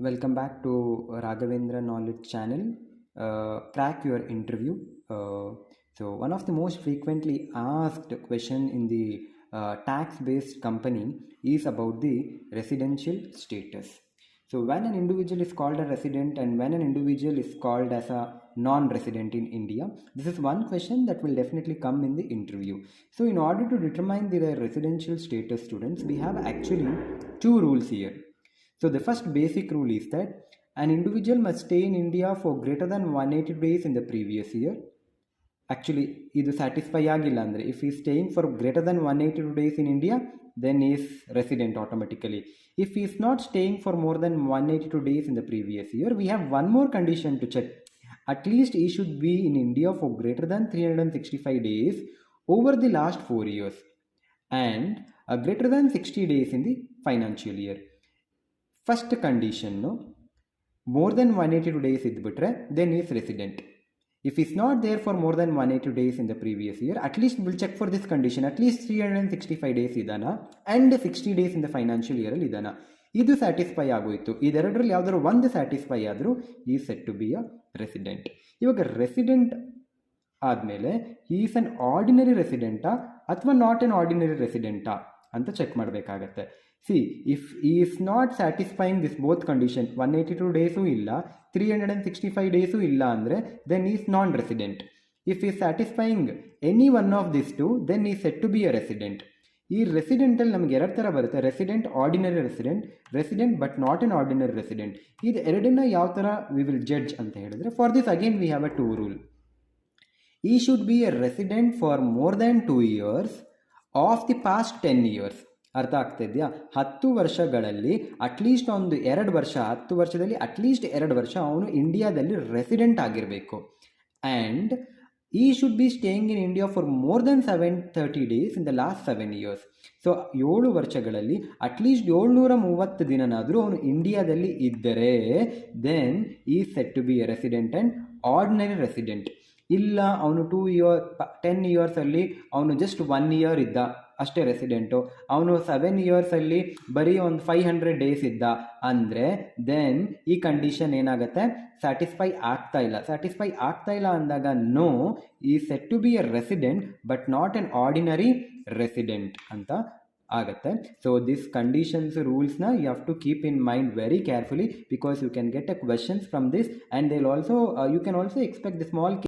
Welcome back to Raghavendra Knowledge Channel. Crack your interview. So one of the most frequently asked question in the tax-based company is about the residential status. So when an individual is called a resident and when an individual is called as a non-resident in India, this is one question that will definitely come in the interview. So in order to determine the residential status, students, we have actually two rules here. So the first basic rule is that an individual must stay in India for greater than 180 days in the previous year. Actually, ಇದು satisfy ಆಗಿಲ್ಲ ಅಂದರೆ if ಈ staying for greater than 182 days in India, then he is resident automatically. If he is not staying for more than 182 days in the previous year, we have one more condition to check. At least he should be in India for greater than 365 days over the last 4 years and greater than 60 days in the financial year. First condition, more than 182 days idbitre, then he is resident. If he is not there for more than 182 days in the previous year, at least we'll check for this condition, at least 365 days idana and 60 days in the financial year ಅಲ್ಲಿ idana. ಇದು satisfy ಆಗೋಯ್ತು. ಇದೆರಡರಲ್ಲಿ ಯಾವ್ದಾದ್ರು ಒಂದು satisfy ಆದರೂ ಈ set to be a resident. ಇವಾಗ resident ಆದಮೇಲೆ ಈಸ್ ಅನ್ ಆರ್ಡಿನರಿ ರೆಸಿಡೆಂಟಾ ಅಥವಾ ನಾಟ್ ಅನ್ ಆರ್ಡಿನರಿ ರೆಸಿಡೆಂಟಾ ಅಂತ ಚೆಕ್ ಮಾಡಬೇಕಾಗತ್ತೆ. See, if he is not satisfying this both condition, 182 days illa, 365 days illa andre, then he is non-resident. If he is satisfying any one of these two, then he is said to be a resident. ಈ ರೆಸಿಡೆಂಟಲ್ಲಿ ನಮಗೆ ಎರಡು ಥರ ಬರುತ್ತೆ, resident, ordinary resident, resident but not an ordinary resident. ಇದು ಎರಡನ್ನ ಯಾವ ಥರ we will judge ಅಂತ ಹೇಳಿದ್ರೆ, for this again we have a two rule. He should be a resident for more than 2 years of the past 10 years. ಅರ್ಥ ಆಗ್ತಾ ಇದೆಯಾ? 10 ವರ್ಷಗಳಲ್ಲಿ ಅಟ್ಲೀಸ್ಟ್ ಒಂದು 2 ವರ್ಷ, 10 ವರ್ಷದಲ್ಲಿ ಅಟ್ಲೀಸ್ಟ್ 2 ವರ್ಷ ಅವನು ಇಂಡಿಯಾದಲ್ಲಿ ರೆಸಿಡೆಂಟ್ ಆಗಿರಬೇಕು. ಆ್ಯಂಡ್ ಈ should B staying in India for more than 730 days in the last 7 years. So 7 ವರ್ಷಗಳಲ್ಲಿ ಅಟ್ಲೀಸ್ಟ್ 730 ದಿನನಾದರೂ ಅವನು ಇಂಡಿಯಾದಲ್ಲಿ ಇದ್ದರೆ ದೆನ್ ಈ set to be a resident and ordinary resident. ಇಲ್ಲ ಅವನು 10 yearsಲ್ಲಿ ಅವನು ಜಸ್ಟ್ 1 year ಇದ್ದ ಅಷ್ಟೇ ರೆಸಿಡೆಂಟು, ಅವನು 7 yearsಲ್ಲಿ ಬರೀ ಒಂದು 500 days ಇದ್ದ ಅಂದರೆ ದೆನ್ ಈ ಕಂಡೀಷನ್ ಏನಾಗುತ್ತೆ, ಸ್ಯಾಟಿಸ್ಫೈ ಆಗ್ತಾ ಇಲ್ಲ. ಸ್ಯಾಟಿಸ್ಫೈ ಆಗ್ತಾ ಇಲ್ಲ ಅಂದಾಗ no, he set to be a resident but not an ordinary resident ಅಂತ ಆಗುತ್ತೆ. ಸೊ ದಿಸ್ ಕಂಡೀಷನ್ಸ್ ರೂಲ್ಸ್ನ you have to keep in mind very carefully because you can get a questions from this and they also you can also expect the small